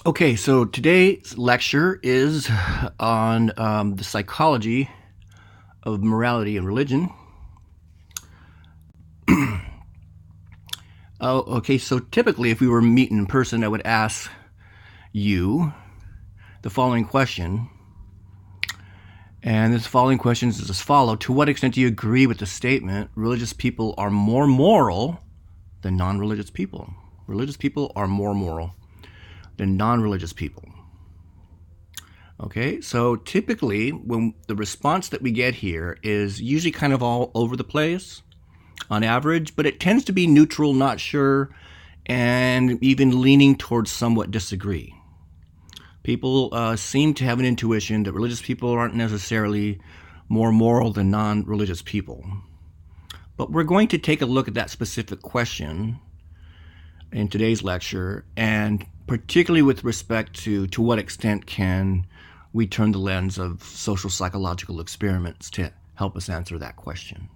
Okay, so today's lecture is on the psychology of morality and religion. Okay, so typically if we were meeting in person, I would ask you the following question. And this following question is as follows. To what extent do you agree with the statement, religious people are more moral than non-religious people? Religious people are more moral than non-religious people. Okay, so typically when the response that we get here is usually kind of all over the place on average, but it tends to be neutral, not sure, and even leaning towards somewhat disagree. People seem to have an intuition that religious people aren't necessarily more moral than non-religious people. But we're going to take a look at that specific question in today's lecture, and particularly with respect to what extent can we turn the lens of social psychological experiments to help us answer that question.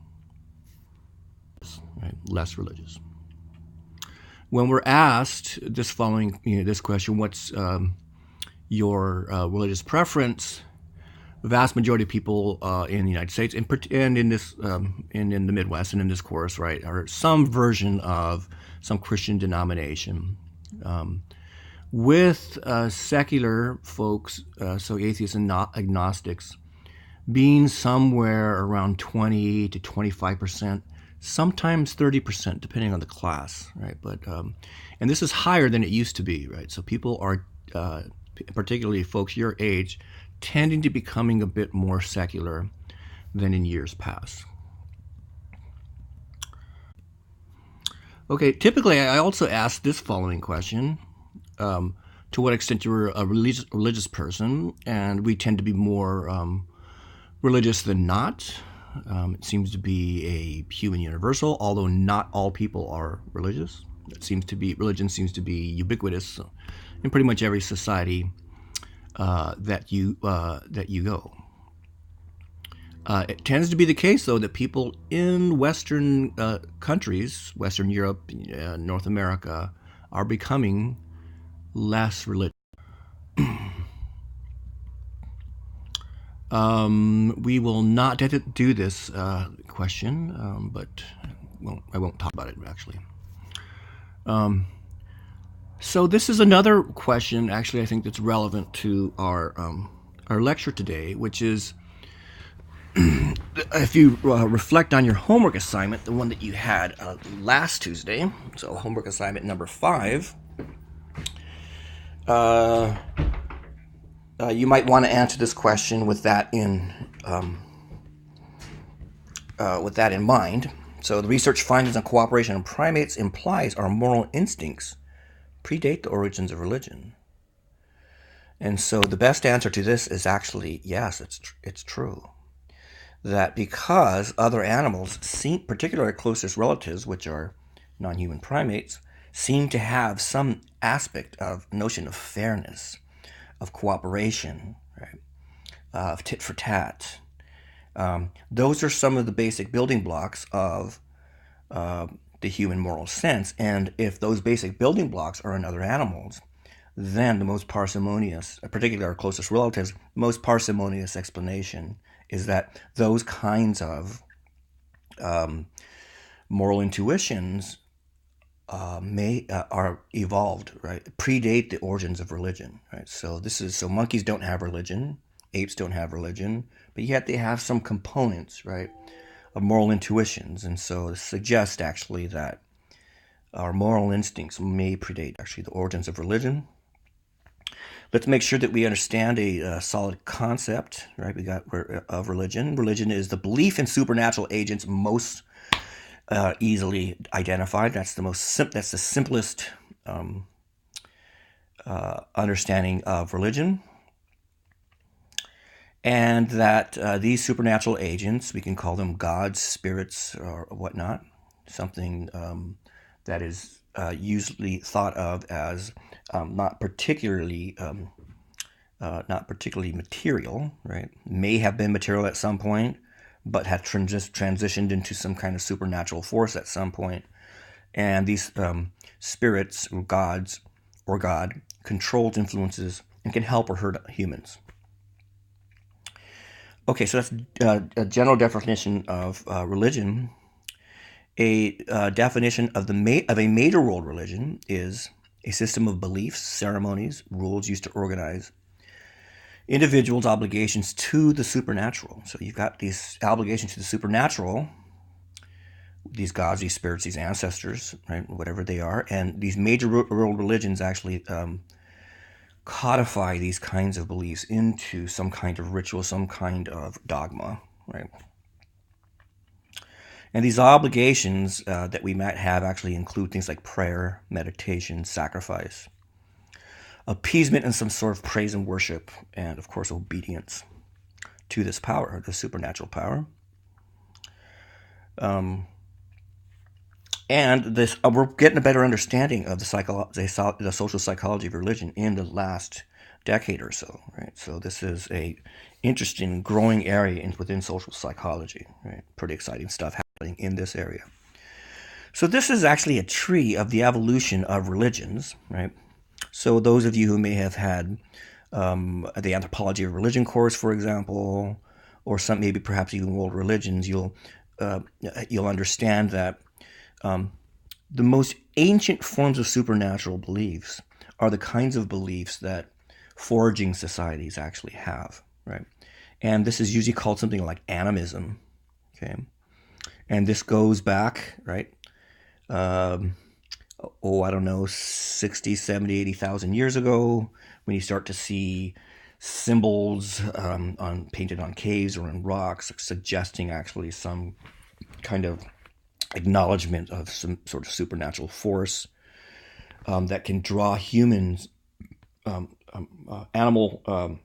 Right? Less religious. When we're asked this question, what's your religious preference? The vast majority of people in the United States and in this in the Midwest and in this course, right, are some version of some Christian denomination. With secular folks, so atheists and agnostics, being somewhere around 20 to 25%, sometimes 30%, depending on the class, right? But and this is higher than it used to be, right? So people are, particularly folks your age, tending to becoming a bit more secular than in years past. Okay, typically I also ask this following question. To what extent you're a religious person, and we tend to be more religious than not. It seems to be a human universal, although not all people are religious. Religion seems to be ubiquitous in pretty much every society that you go. It tends to be the case, though, that people in Western countries, Western Europe, North America, are becoming less religious. We will not do this question, but I won't talk about it, actually. So this is another question, actually, I think that's relevant to our lecture today, which is, if you reflect on your homework assignment, the one that you had last Tuesday, so homework assignment number 5, you might want to answer this question with that in mind. So the research findings on cooperation in primates implies our moral instincts predate the origins of religion. And so the best answer to this is actually yes, it's true. That because other animals seem, particularly our closest relatives, which are non-human primates, seem to have some aspect of notion of fairness, of cooperation, right, of tit for tat. Those are some of the basic building blocks of the human moral sense. And if those basic building blocks are in other animals, then the most parsimonious, particularly our closest relatives, most parsimonious explanation is that those kinds of moral intuitions are evolved, right? Predate the origins of religion, right? So monkeys don't have religion, apes don't have religion, but yet they have some components, right, of moral intuitions, and so it suggests actually that our moral instincts may predate actually the origins of religion. Let's make sure that we understand a solid concept, right? Of religion. Religion is the belief in supernatural agents most easily identified. That's the simplest understanding of religion. And that these supernatural agents, we can call them gods, spirits, or whatnot, something that is usually thought of as not particularly material, right? May have been material at some point, but have transitioned into some kind of supernatural force at some point. And these spirits, or gods, or God, controls influences, and can help or hurt humans. Okay, so that's a general definition of religion. A definition of a major world religion is a system of beliefs, ceremonies, rules used to organize individuals' obligations to the supernatural. So you've got these obligations to the supernatural, these gods, these spirits, these ancestors, right, whatever they are, and these major world religions actually codify these kinds of beliefs into some kind of ritual, some kind of dogma, right? And these obligations that we might have actually include things like prayer, meditation, sacrifice, appeasement, and some sort of praise and worship, and of course obedience to this power, the supernatural power. And this, we're getting a better understanding of the social psychology of religion in the last decade or so, right? So this is a interesting, growing area within social psychology, right? Pretty exciting stuff happening in this area. So this is actually a tree of the evolution of religions, right? So those of you who may have had the anthropology of religion course, for example, or some maybe perhaps even world religions, you'll understand that the most ancient forms of supernatural beliefs are the kinds of beliefs that foraging societies actually have, right? And this is usually called something like animism, okay? And this goes back, right? I don't know, 60, 70, 80,000 years ago, when you start to see symbols painted on caves or in rocks, suggesting actually some kind of acknowledgement of some sort of supernatural force that can draw humans, animal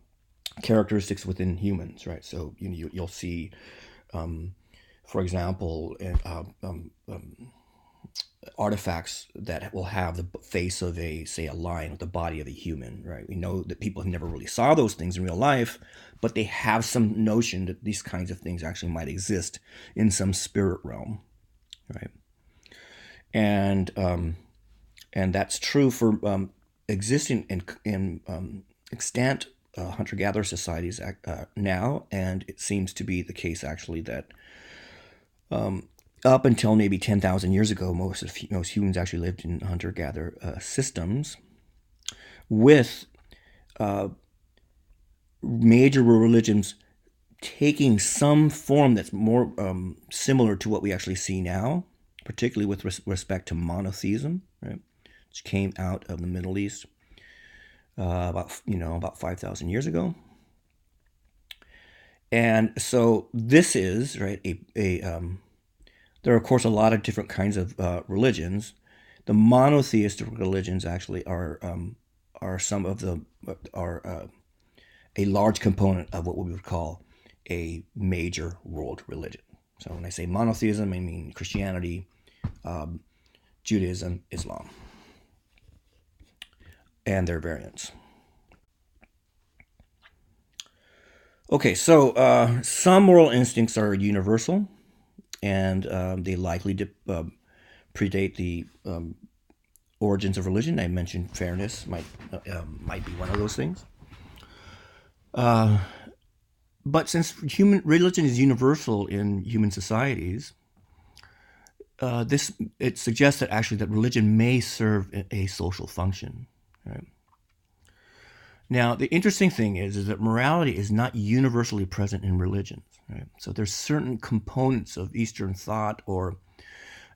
characteristics within humans, right? So you'll see, for example, artifacts that will have the face of a lion with the body of a human, right? We know that people have never really saw those things in real life, but they have some notion that these kinds of things actually might exist in some spirit realm, right? And that's true for existing in extant hunter-gatherer societies now, and it seems to be the case actually that up until maybe 10,000 years ago, most humans actually lived in hunter-gatherer systems with major religions taking some form that's more similar to what we actually see now, particularly with respect to monotheism, right, which came out of the Middle East about 5,000 years ago. And so this is, right, there are, of course, a lot of different kinds of religions. The monotheistic religions actually are some of the a large component of what we would call a major world religion. So when I say monotheism, I mean Christianity, Judaism, Islam, and their variants. Okay, so some moral instincts are universal, and they likely predate the origins of religion. I mentioned fairness might be one of those things. But since religion is universal in human societies, it suggests that actually that religion may serve a social function, right? Now, the interesting thing is that morality is not universally present in religions, right? So there's certain components of Eastern thought, or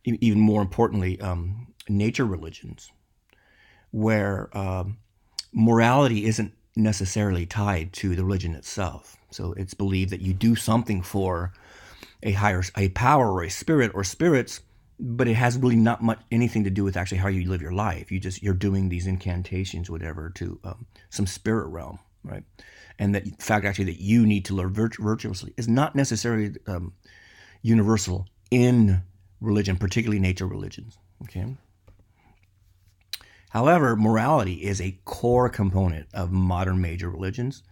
even more importantly, nature religions, where morality isn't necessarily tied to the religion itself. So it's believed that you do something for a power or a spirit or spirits, but it has really not much anything to do with actually how you live your life. You're doing these incantations, whatever, to some spirit realm, right? And that fact actually that you need to live virtuously is not necessarily universal in religion, particularly nature religions. Okay. However, morality is a core component of modern major religions.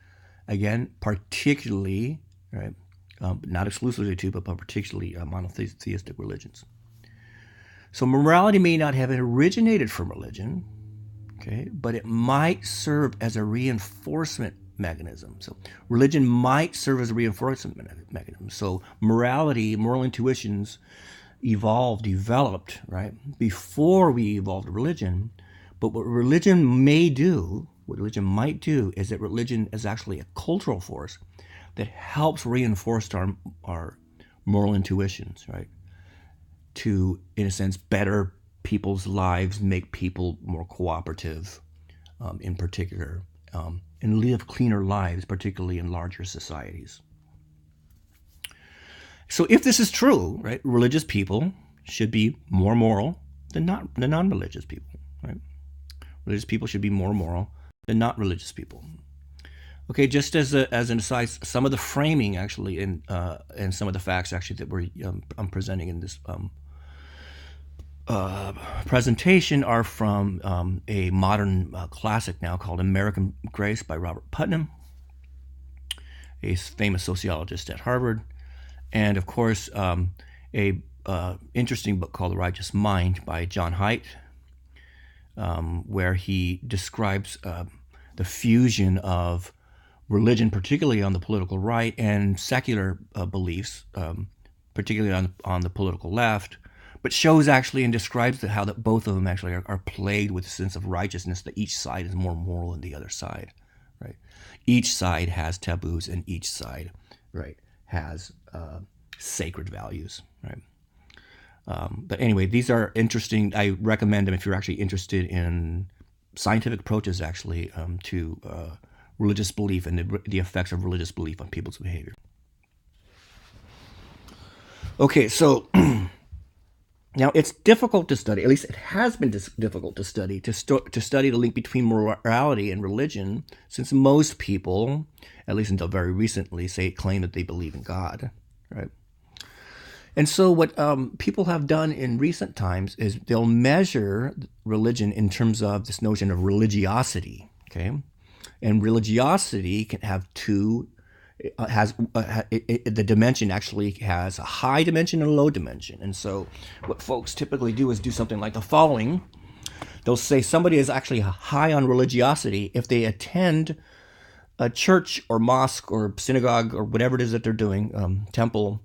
Again, particularly, right, not exclusively to, but particularly monotheistic religions. So morality may not have originated from religion, okay? But it might serve as a reinforcement mechanism. So religion might serve as a reinforcement mechanism. So morality, moral intuitions developed, right, before we evolved religion. But what religion might do is that religion is actually a cultural force that helps reinforce our moral intuitions, right, to, in a sense, better people's lives, make people more cooperative, in particular, and live cleaner lives, particularly in larger societies. So if this is true, right, religious people should be more moral than non-religious people, right? Religious people should be more moral than not religious people. Okay, just as an aside, some of the framing actually and some of the facts actually that I'm presenting in this presentation are from a modern classic now called American Grace by Robert Putnam, a famous sociologist at Harvard, and of course a interesting book called The Righteous Mind by John Haidt, where he describes the fusion of religion, particularly on the political right, and secular beliefs, particularly on the political left, but shows actually and describes how that both of them actually are plagued with a sense of righteousness, that each side is more moral than the other side, right? Each side has taboos, and each side, right, has sacred values, right? But anyway, these are interesting. I recommend them if you're actually interested in scientific approaches, actually, to religious belief and the effects of religious belief on people's behavior. Okay, so now it's difficult to study, at least it has been difficult to study, to study the link between morality and religion, since most people, at least until very recently, claim that they believe in God, right? And so what people have done in recent times is they'll measure religion in terms of this notion of religiosity, okay? And religiosity can have the dimension actually has a high dimension and a low dimension. And so what folks typically do is do something like the following. They'll say somebody is actually high on religiosity if they attend a church or mosque or synagogue or whatever it is that they're doing, temple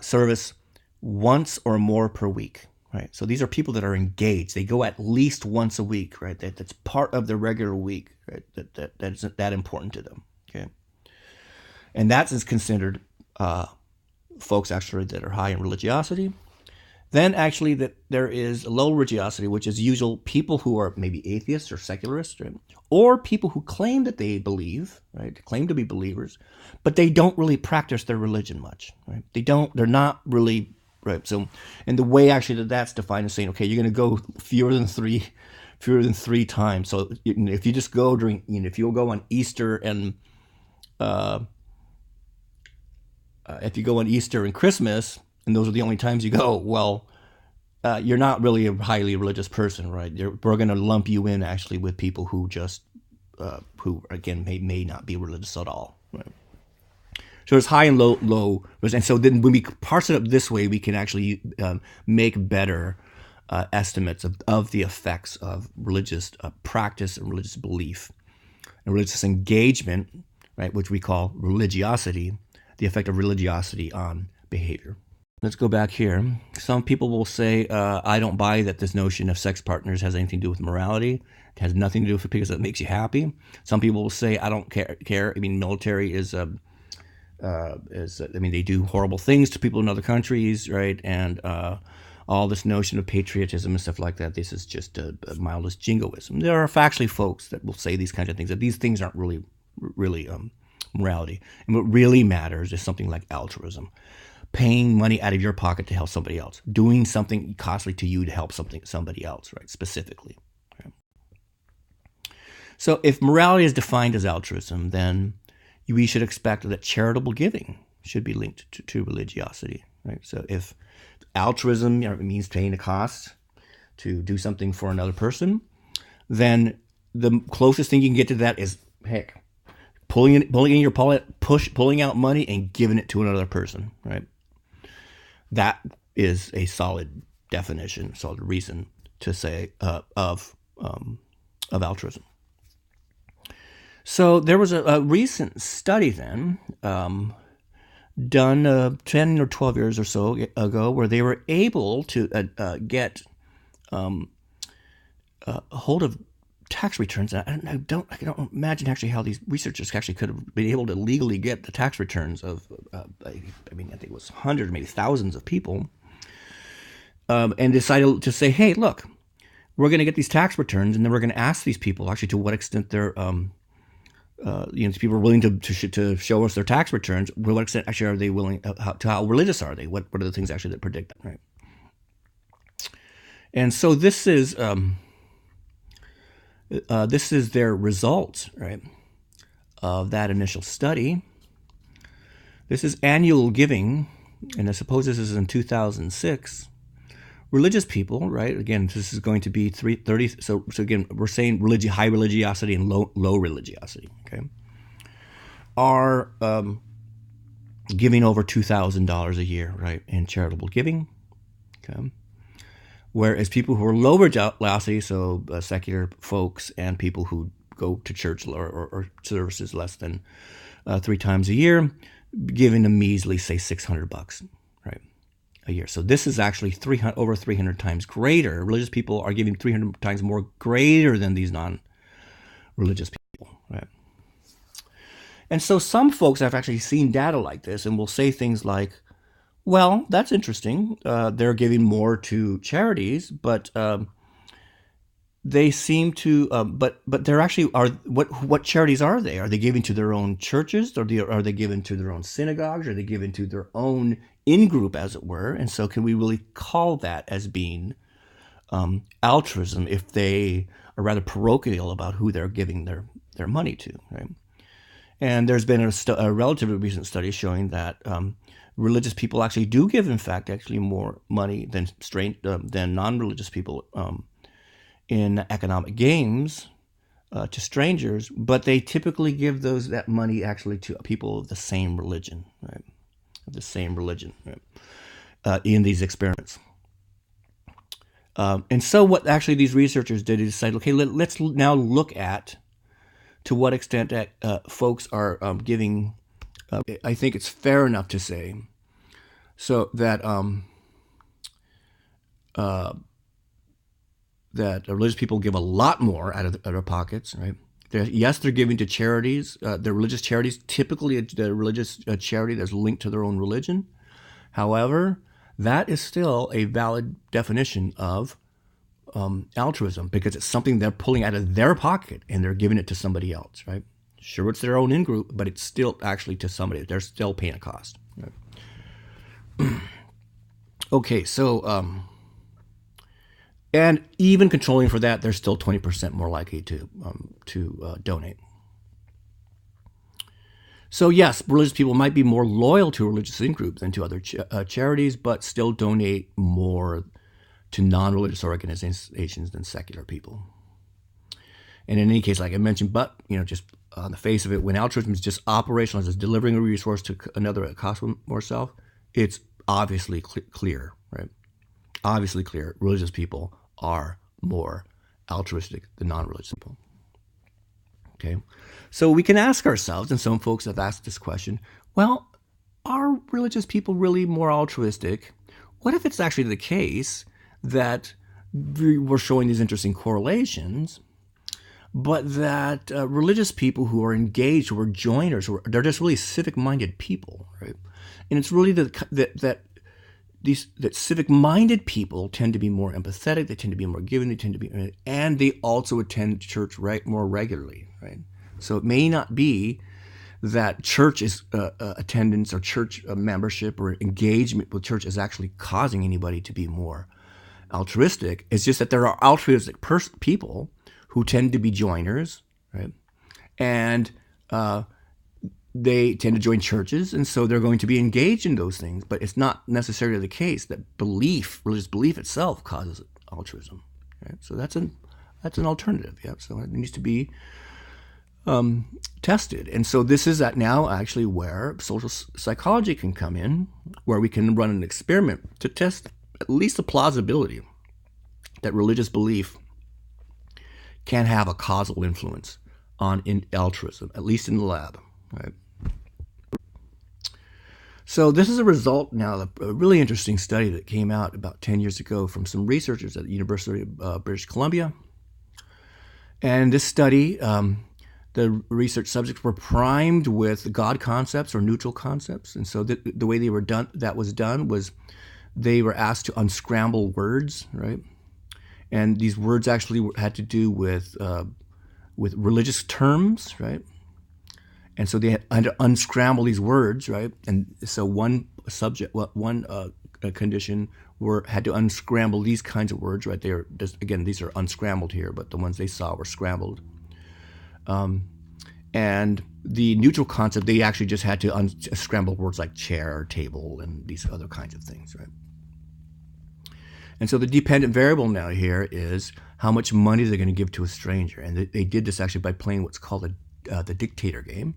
service once or more per week, right? So these are people that are engaged. They go at least once a week, right? That's part of their regular week, right? That isn't that important to them, okay? And that is considered folks actually that are high in religiosity. Then actually that there is low religiosity, which is usual people who are maybe atheists or secularists, right? Or people who claim that they believe, right? Claim to be believers, but they don't really practice their religion much, right? They're not really, right? So, and the way actually that's defined is saying, okay, you're going to go fewer than three times. So if you just go if you'll go on Easter and if you go on Easter and Christmas, and those are the only times you go, well, you're not really a highly religious person, right? We're going to lump you in actually with people who just, who again may not be religious at all, right? So it's high and low, and so then when we parse it up this way, we can actually make better estimates of the effects of religious practice and religious belief and religious engagement, right, which we call religiosity, the effect of religiosity on behavior. Let's go back here. Some people will say, I don't buy that this notion of sex partners has anything to do with morality. It has nothing to do with it because it makes you happy. Some people will say, I don't care. I mean, military they do horrible things to people in other countries, right? And all this notion of patriotism and stuff like that, this is just a mildest jingoism. There are factually folks that will say these kinds of things, that these things aren't really morality. And what really matters is something like altruism. Paying money out of your pocket to help somebody else. Doing something costly to you to help somebody else, right, specifically. Right? So if morality is defined as altruism, then we should expect that charitable giving should be linked to religiosity, right? So if altruism means paying a cost to do something for another person, then the closest thing you can get to that is, heck, pulling out money and giving it to another person, right? That is a solid definition, solid reason to say of of altruism. So there was a recent study then done 10 or 12 years or so ago where they were able to get a hold of tax returns. I don't imagine actually how these researchers actually could have been able to legally get the tax returns of, I think it was hundreds, maybe thousands of people, and decided to say, hey, look, we're going to get these tax returns, and then we're going to ask these people actually to what extent they're, people are willing to show us their tax returns. To what extent actually are they willing? How religious are they? What are the things actually that predict that, right? And so this is their results, right, of that initial study. This is annual giving, and I suppose this is in 2006. Religious people, right? Again, this is going to be 30. So again, we're saying high religiosity and low religiosity. Okay, are giving over $2,000 a year, right, in charitable giving. Okay, whereas people who are low religiosity, so secular folks and people who go to church or services less than 3 times a year, giving a measly, say, $600, right, a year. So this is actually over 300 times greater. Religious people are giving 300 times more greater than these non-religious people, right? And so some folks have actually seen data like this and will say things like, well, that's interesting. They're giving more to charities, but they seem to. But they're actually what charities are they? Are they giving to their own churches? Or are they giving to their own synagogues? Are they giving to their own in-group, as it were? And so, can we really call that as being altruism if they are rather parochial about who they're giving their money to, right? And there's been a relatively recent study showing that religious people actually do give, in fact, actually more money than non-religious people in economic gains to strangers, but they typically give that money actually to people of the same religion, right? Right? In these experiments. And so what actually these researchers did is decide, okay, let's now look at to what extent folks are giving. I think it's fair enough to say so that that religious people give a lot more out of their pockets, right? Yes, they're giving to charities. They're religious charities, typically the religious charity that's linked to their own religion. However, that is still a valid definition of altruism because it's something they're pulling out of their pocket and they're giving it to somebody else, right? Sure, it's their own in-group, but it's still actually to somebody. They're still paying a cost. Right? Okay, so and even controlling for that, they're still 20% more likely to donate. So yes, religious people might be more loyal to a religious in-group than to other charities, but still donate more to non-religious organizations than secular people. And in any case, like I mentioned, but just on the face of it, when altruism is just operational as delivering a resource to another at cost more self, it's obviously clear, right? Obviously clear. Religious people are more altruistic than non-religious people. Okay, so we can ask ourselves, and some folks have asked this question, well, are religious people really more altruistic? What if it's actually the case that we're showing these interesting correlations, but that religious people who are engaged, who are joiners, they're just really civic-minded people, right? And it's really that civic-minded people tend to be more empathetic, they tend to be more giving, and they also attend church more regularly, right? So it may not be that church attendance or church membership or engagement with church is actually causing anybody to be more altruistic. It's just that there are altruistic people who tend to be joiners, right? And they tend to join churches, and so they're going to be engaged in those things. But it's not necessarily the case that religious belief itself causes altruism. Right? So that's an alternative. Yeah. So it needs to be tested. And so this is now actually where social psychology can come in, where we can run an experiment to test at least the plausibility that religious belief can have a causal influence on altruism, at least in the lab, right? So this is a result now of a really interesting study that came out about 10 years ago from some researchers at the University of British Columbia. And this study, the research subjects were primed with God concepts or neutral concepts. And so the way that was done was they were asked to unscramble words, right? And these words actually had to do with religious terms, right? And so they had to unscramble these words, right? And so one condition had to unscramble these kinds of words, right? These are unscrambled here, but the ones they saw were scrambled. And the neutral concept, they actually just had to unscramble words like chair, table, and these other kinds of things, right? And so the dependent variable now here is how much money they're going to give to a stranger. And they did this actually by playing what's called the dictator game.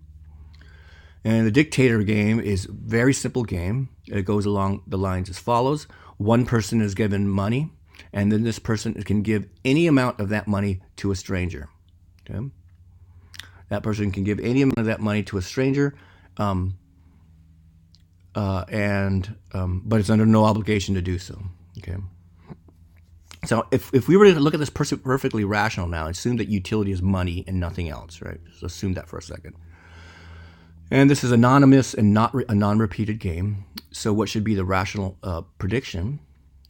And the dictator game is a very simple game. It goes along the lines as follows. One person is given money, and then this person can give any amount of that money to a stranger. Okay? That person can give any amount of that money to a stranger, but it's under no obligation to do so. Okay. So if we were to look at this perfectly rational now, assume that utility is money and nothing else, right? Just assume that for a second. And this is anonymous and not a non-repeated game. So what should be the rational prediction,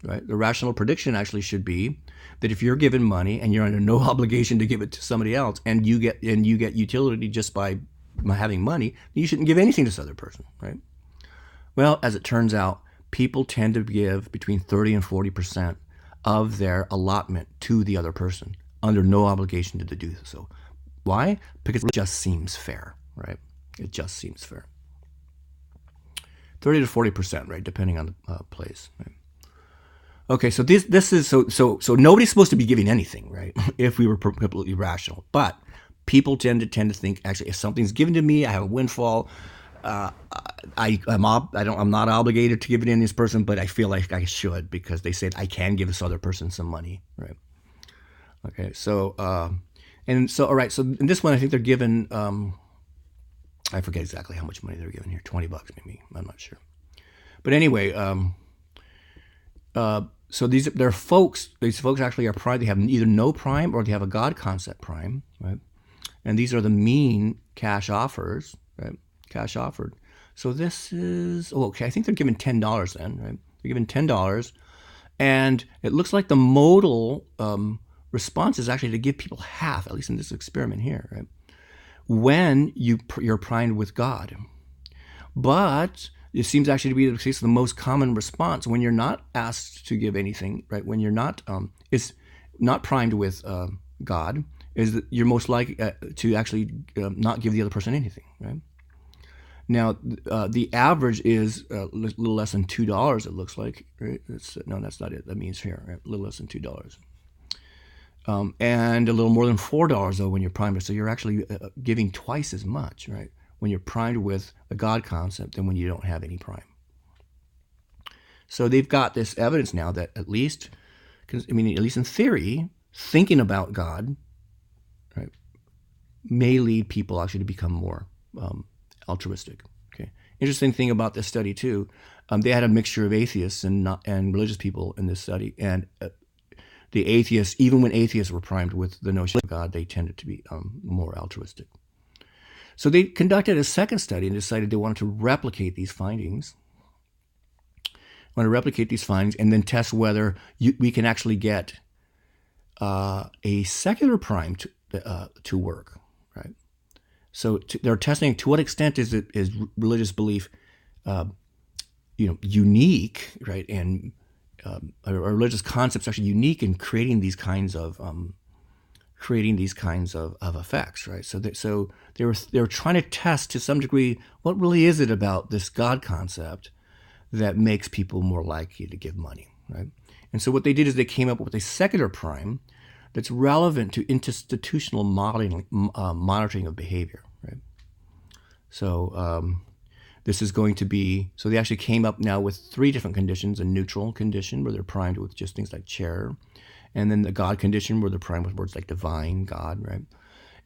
right? The rational prediction actually should be that if you're given money and you're under no obligation to give it to somebody else, and you get utility just by having money, you shouldn't give anything to this other person, right? Well, as it turns out, people tend to give between 30 and 40% of their allotment to the other person under no obligation to do so. Why? Because it just seems fair, right? It just seems fair. 30 to 40%, right, depending on the place. Right? Okay, so this is so nobody's supposed to be giving anything, right? If we were completely rational, but people tend to think actually if something's given to me, I have a windfall. I'm not obligated to give it in this person, but I feel like I should because they said I can give this other person some money, right? Okay, so all right. So in this one, I think they're given. I forget exactly how much money they're given here. $20 maybe. I'm not sure. But anyway, so these folks actually are prime. They have either no prime or they have a God concept prime, right? And these are the mean cash offers, right? Cash offered. So this is okay. I think they're given $10 then, right? They're given $10, and it looks like the modal response is actually to give people half, at least in this experiment here, right? When you're primed with God. But it seems actually to be the case of the most common response when you're not asked to give anything, right? When you're not is not primed with God, is that you're most likely to actually not give the other person anything, right? Now the average is a little less than $2. It looks like, right? No, that's not it. That means here, right? A little less than $2. And a little more than $4 though when you're primed. So you're actually giving twice as much, right? When you're primed with the God concept than when you don't have any prime. So they've got this evidence now that at least in theory, thinking about God, right, may lead people actually to become more altruistic. Okay. Interesting thing about this study too, they had a mixture of atheists and religious people in this study, and the atheists, even when atheists were primed with the notion of God, they tended to be more altruistic. So they conducted a second study and decided they wanted to replicate these findings. And then test whether we can actually get a secular prime to work, right? So they're testing to what extent is religious belief, unique, right, and religious concepts actually unique in creating these kinds of effects, right? So they were trying to test to some degree what really is it about this God concept that makes people more likely to give money, right? And so what they did is they came up with a secular prime that's relevant to institutional monitoring of behavior, right? So this is going to be, so they actually came up now with 3 different conditions: a neutral condition where they're primed with just things like chair, And then the God condition, where they're primed with words like divine, God, right?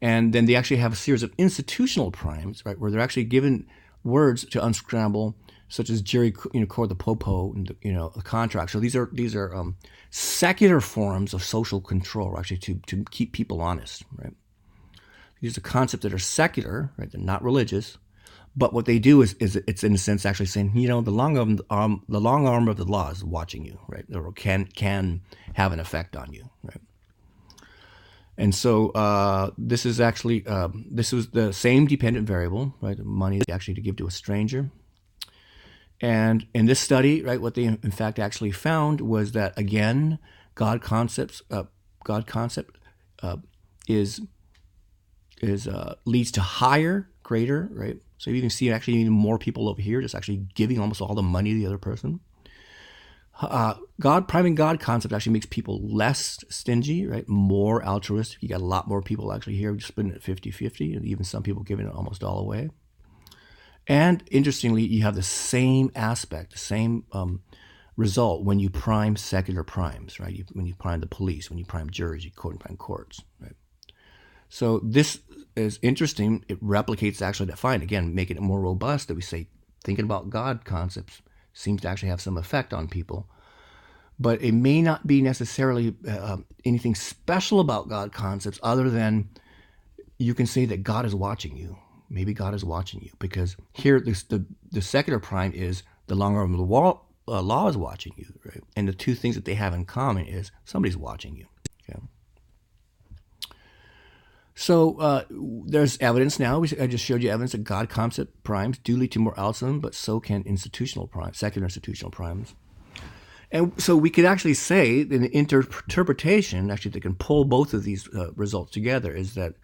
And then they actually have a series of institutional primes, right, where they're actually given words to unscramble, such as Jerry, Core the Popo, and the contract. So these are secular forms of social control, actually, to keep people honest, right? These are concepts that are secular, right? They're not religious, but what they do is it's in a sense actually saying, the long arm of the law is watching you, right? Or can have an effect on you, right? And so this is actually this was the same dependent variable, right? Money actually to give to a stranger. And in this study, right, what they in fact actually found was that again, God concept is leads to higher, greater, right? So you can see actually even more people over here just actually giving almost all the money to the other person. Priming God concept actually makes people less stingy, right? More altruistic. You got a lot more people actually here just spending it 50-50, and even some people giving it almost all away. And interestingly, you have the same aspect, the same result when you prime secular primes, right? When you prime the police, when you prime juries, you prime courts, right? So this is interesting. It replicates actually that find, again, making it more robust, that we say thinking about God concepts seems to actually have some effect on people. But it may not be necessarily anything special about God concepts other than you can say that God is watching you. Maybe God is watching you, because here the secular prime is the long arm of the law is watching you, right? And the two things that they have in common is somebody's watching you. Okay? So there's evidence now. I just showed you evidence that God concept primes do lead to more altruism, but so can institutional primes, secular institutional primes. And so we could actually say, in the interpretation, actually, that can pull both of these results together, is that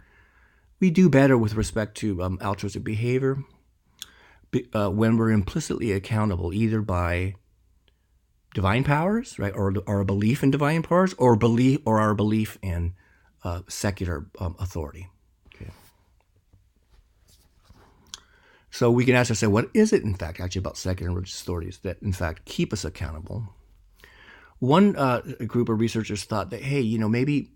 we do better with respect to altruistic behavior when we're implicitly accountable, either by divine powers, right, or our belief in divine powers, or our belief in secular authority. Okay. So we can actually say, what is it, in fact, actually about secular and religious authorities that, in fact, keep us accountable? One group of researchers thought that, hey, maybe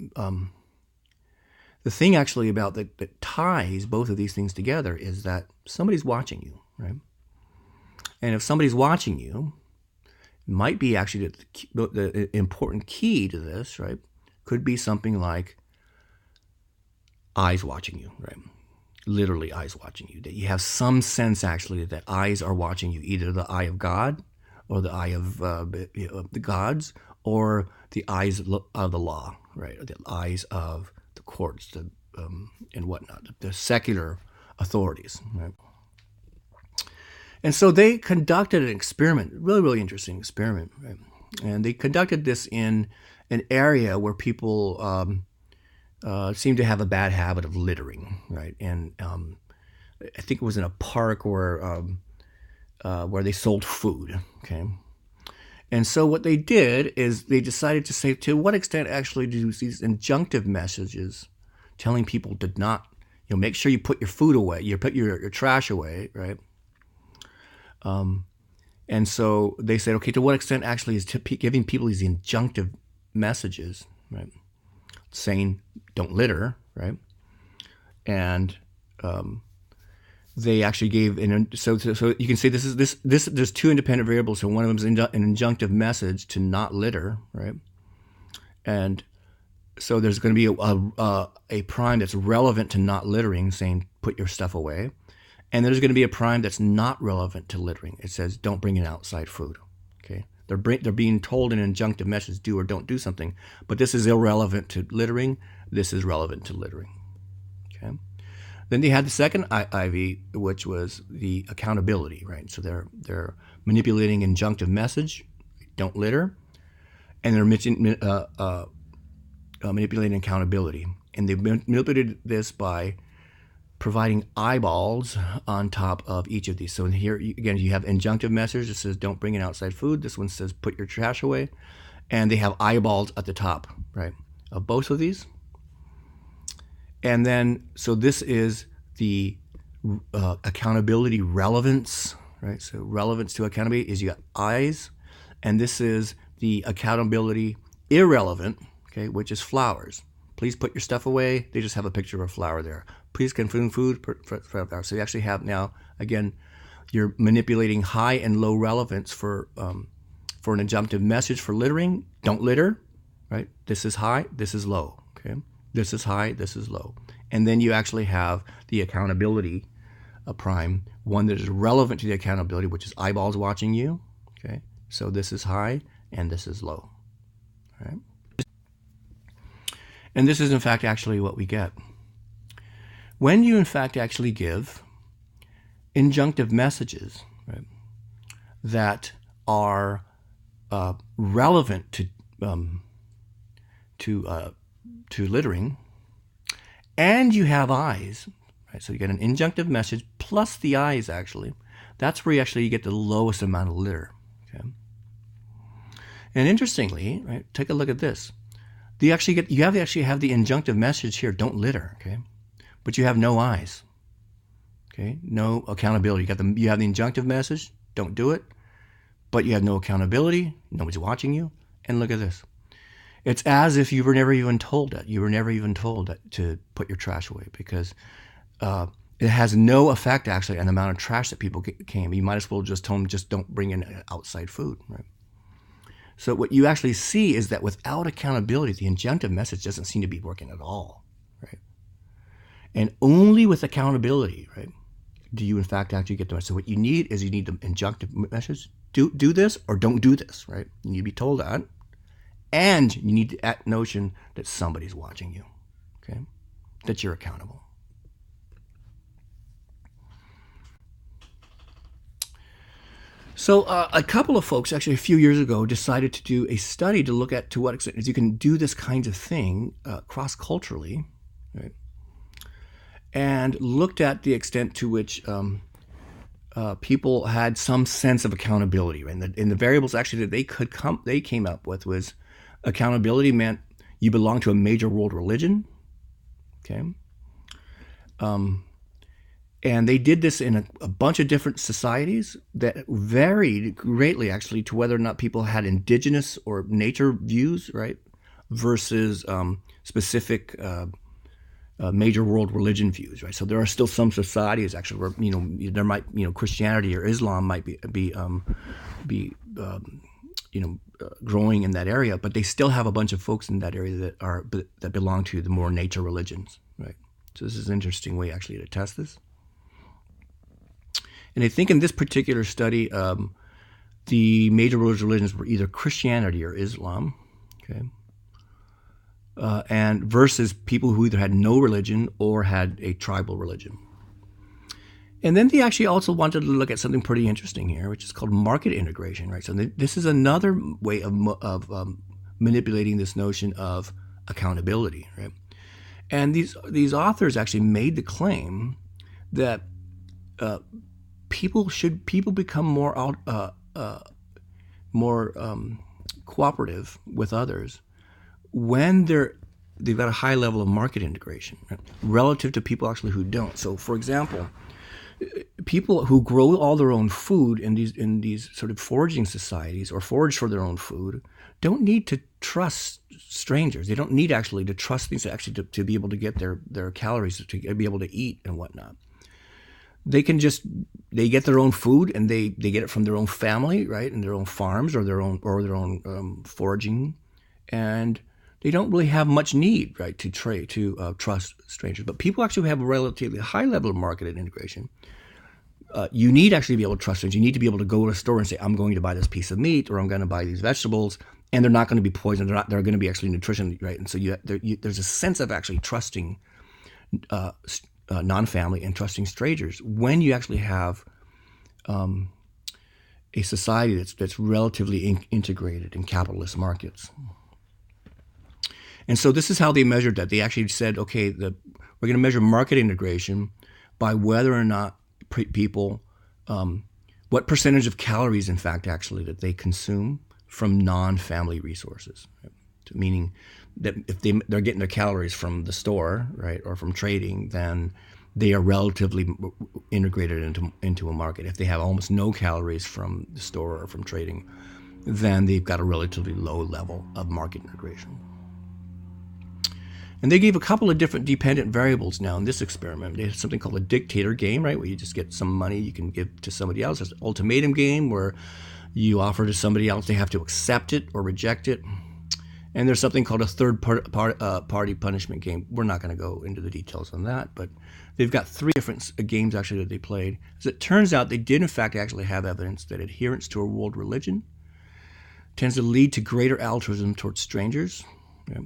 the thing actually about that ties both of these things together is that somebody's watching you, right? And if somebody's watching you, it might be actually the important key to this, right? Could be something like eyes watching you, right? Literally eyes watching you. That you have some sense actually that eyes are watching you, either the eye of God or the eye of the gods, or the eyes of the law, right? Or the eyes of the courts and whatnot, the secular authorities, right? And so they conducted an experiment, really, really interesting experiment, right? And they conducted this in an area where people seem to have a bad habit of littering, right? And I think it was in a park where they sold food, okay? And so what they did is they decided to say, to what extent actually do these injunctive messages telling people to not, make sure you put your food away, you put your trash away, right? And so they said, okay, to what extent actually is giving people these injunctive messages, right? Saying, don't litter, right? And they actually gave, so you can say this. There's two independent variables. So one of them is an injunctive message to not litter, right? And so there's going to be a prime that's relevant to not littering, saying put your stuff away. And there's going to be a prime that's not relevant to littering. It says don't bring in outside food. Okay, they're being told an injunctive message, do or don't do something, but this is irrelevant to littering. This is relevant to littering. Okay. Then they had the second IV, which was the accountability, right? So they're manipulating injunctive message, don't litter, and they're manipulating accountability, and they manipulated this by providing eyeballs on top of each of these. So here, again, you have injunctive message that says don't bring in outside food. This one says put your trash away. And they have eyeballs at the top, right, of both of these. And then, so this is the accountability relevance, right? So relevance to accountability is you got eyes. And this is the accountability irrelevant okay, which is flowers. Please put your stuff away. They just have a picture of a flower there. Please consume food. So you actually have now, again, you're manipulating high and low relevance for an injunctive message for littering. Don't litter, right? This is high, this is low, okay? This is high, this is low. And then you actually have the accountability prime, one that is relevant to the accountability, which is eyeballs watching you, okay? So this is high and this is low, all right? And this is, in fact, actually what we get. When you, in fact, actually give injunctive messages, right, that are relevant to littering, and you have eyes, right? So you get an injunctive message plus the eyes, actually. That's where you get the lowest amount of litter, okay? And interestingly, right, take a look at this. You actually have the injunctive message here, don't litter, okay? But you have no eyes, okay? No accountability. You have the injunctive message, don't do it, but you have no accountability, nobody's watching you, and look at this. It's as if you were never even told that. You were never even told to put your trash away, because it has no effect, actually, on the amount of trash that people came. You might as well just tell them, just don't bring in outside food, right? So what you actually see is that without accountability, the injunctive message doesn't seem to be working at all, right? And only with accountability, right, do you in fact actually get the message. So what you need is the injunctive message. Do this or don't do this, right? You need to be told that. And you need that notion that somebody's watching you, okay? That you're accountable. So a couple of folks, actually a few years ago, decided to do a study to look at to what extent you can do this kind of thing cross-culturally, right? And looked at the extent to which people had some sense of accountability. Right? And the variables actually that they came up with was accountability meant you belong to a major world religion, okay? And they did this in a bunch of different societies that varied greatly, actually, to whether or not people had indigenous or nature views, right, versus specific major world religion views, right? So there are still some societies, actually, where there might Christianity or Islam might be growing in that area, but they still have a bunch of folks in that area that belong to the more nature religions, right? So this is an interesting way, actually, to test this. And I think in this particular study, the major religions were either Christianity or Islam, okay, and versus people who either had no religion or had a tribal religion. And then they actually also wanted to look at something pretty interesting here, which is called market integration, right? So this is another way of manipulating this notion of accountability, right? And these authors actually made the claim that people become more cooperative with others when they've got a high level of market integration, right, relative to people actually who don't. So, for example, people who grow all their own food in these sort of foraging societies or forage for their own food don't need to trust strangers. They don't need actually to trust things to be able to get their calories, to be able to eat and whatnot. They get their own food and they get it from their own family, right, and their own farms or their own foraging, and they don't really have much need, right, to trust strangers. But people actually have a relatively high level of market integration. You need actually to be able to trust strangers. You need to be able to go to a store and say, I'm going to buy this piece of meat or I'm going to buy these vegetables, and they're not going to be poisoned. They're going to be actually nutrition, right? And so there's a sense of actually trusting non-family and trusting strangers when you actually have a society that's relatively integrated in capitalist markets. And so this is how they measured that. They actually said, okay, we're going to measure market integration by whether or not people, what percentage of calories, in fact, actually, that they consume from non-family resources. Right? So meaning that if they're getting their calories from the store, right, or from trading, then they are relatively integrated into a market. If they have almost no calories from the store or from trading, then they've got a relatively low level of market integration. And they gave a couple of different dependent variables now in this experiment. They had something called a dictator game, right, where you just get some money you can give to somebody else. There's an ultimatum game where you offer to somebody else, they have to accept it or reject it. And there's something called a third party punishment game. We're not going to go into the details on that, but they've got 3 different games actually that they played. As it turns out, they did in fact actually have evidence that adherence to a world religion tends to lead to greater altruism towards strangers. Yeah,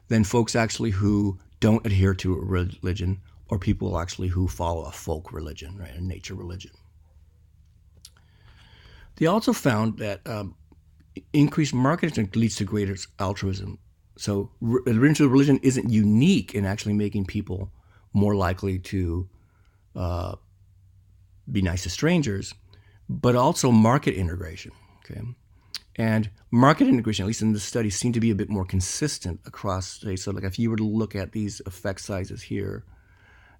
than folks actually who don't adhere to a religion, or people actually who follow a folk religion, right, a nature religion. They also found that increased marketing leads to greater altruism. So adherence to religion isn't unique in actually making people more likely to be nice to strangers, but also market integration. Okay. And market integration, at least in this study, seemed to be a bit more consistent across states. So like if you were to look at these effect sizes here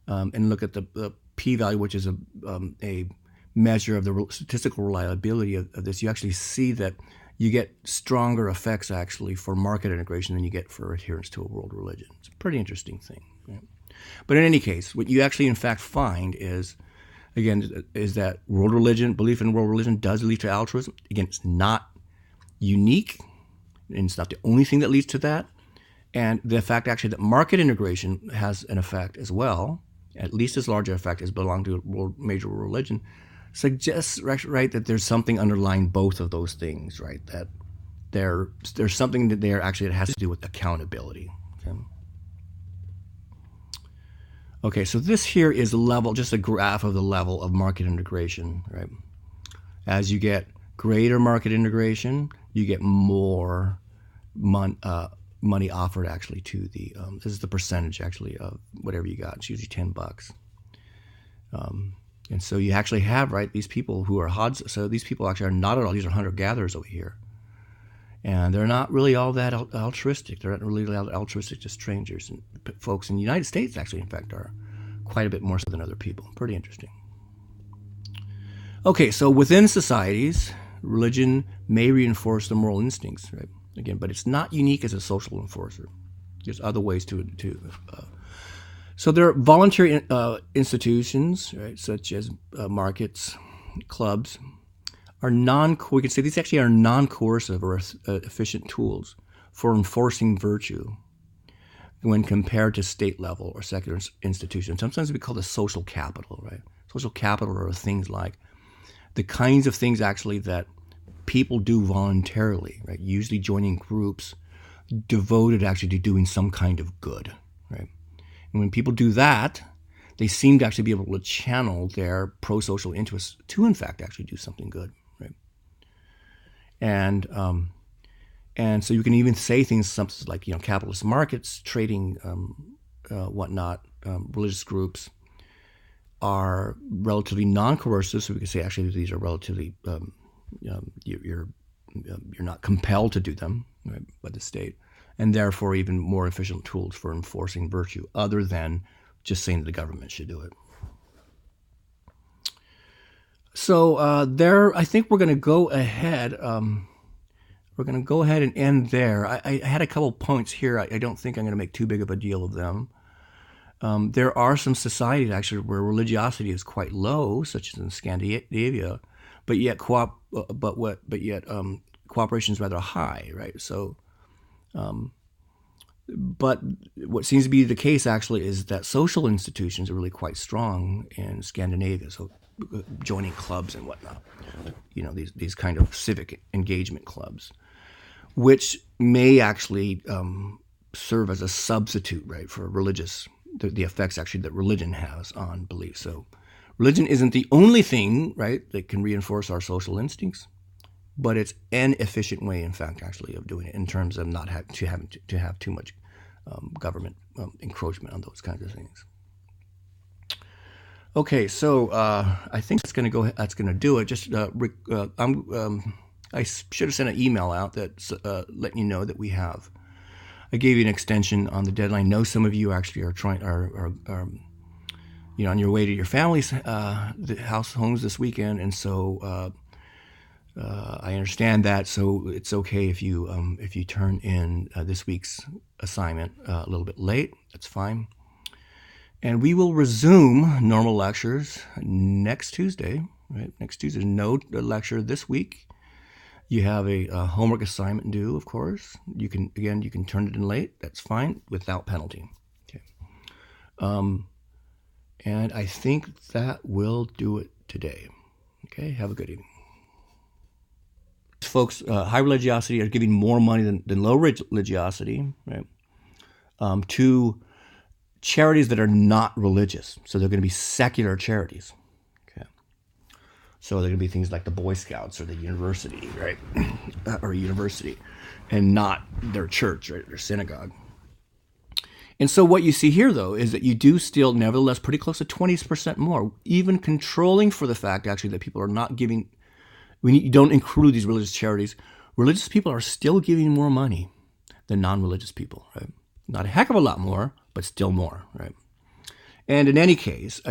and look at the p-value, which is a measure of the statistical reliability of this, you actually see that you get stronger effects actually for market integration than you get for adherence to a world religion. It's a pretty interesting thing. Right? But in any case, what you actually in fact find is, again, is that world religion, belief in world religion does lead to altruism. Again, it's not unique, and it's not the only thing that leads to that. And the fact actually that market integration has an effect as well, at least as large an effect as belonging to a major religion, suggests, right, that there's something underlying both of those things, right? That there's something that there actually that has to do with accountability. Okay, so this here is a level, just a graph of the level of market integration, right? As you get greater market integration, you get more money offered actually to the, this is the percentage actually of whatever you got. It's usually $10. And so you actually have, right, these people who are Hods. So these people actually are not at all, these are hunter-gatherers over here. And they're not really all that altruistic. They're not really altruistic to strangers. And folks in the United States actually, in fact, are quite a bit more so than other people. Pretty interesting. Okay, so within societies, religion may reinforce the moral instincts, right? Again, but it's not unique as a social enforcer. There's other ways to so there are voluntary institutions, right, such as markets, clubs, are we can say these actually are non-coercive or efficient tools for enforcing virtue when compared to state level or secular institutions. Sometimes we call this social capital, right? Social capital are things like the kinds of things actually that people do voluntarily, right? Usually joining groups devoted actually to doing some kind of good, right? And when people do that, they seem to actually be able to channel their pro-social interests to, in fact, actually do something good, right? And so you can even say things something like, you know, capitalist markets, trading, whatnot, religious groups are relatively non-coercive. So we can say actually these are relatively you're not compelled to do them, right, by the state, and therefore even more efficient tools for enforcing virtue, other than just saying that the government should do it. So I think we're going to go ahead. We're going to go ahead and end there. I had a couple points here. I don't think I'm going to make too big of a deal of them. There are some societies actually where religiosity is quite low, such as in Scandinavia, but yet cooperation is rather high, right? So, but what seems to be the case actually is that social institutions are really quite strong in Scandinavia. So, joining clubs and whatnot, you know, these kind of civic engagement clubs, which may actually serve as a substitute, right, for religious, the effects actually that religion has on belief. So religion isn't the only thing, right, that can reinforce our social instincts, but it's an efficient way, in fact, actually, of doing it in terms of not having to have too much government encroachment on those kinds of things. Okay, so I think that's going to do it. Just I should have sent an email out that's letting you know that we have. I gave you an extension on the deadline. I know some of you actually are you know, on your way to your family's homes this weekend, and so I understand that, so it's okay if you turn in this week's assignment a little bit late. That's fine. And we will resume normal lectures next Tuesday. Right? Next Tuesday, no lecture this week. You have a homework assignment due, of course. You can turn it in late. That's fine, without penalty. Okay. And I think that will do it today. Okay. Have a good evening. Folks, high religiosity are giving more money than low religiosity, right? To charities that are not religious. So they're going to be secular charities. Okay. So they're going to be things like the Boy Scouts or the university, right? Or a university, and not their church, right? Their synagogue. And so what you see here, though, is that you do still, nevertheless, pretty close to 20% more, even controlling for the fact, actually, that people are not giving. You don't include these religious charities. Religious people are still giving more money than non-religious people, right? Not a heck of a lot more, but still more, right? And in any case,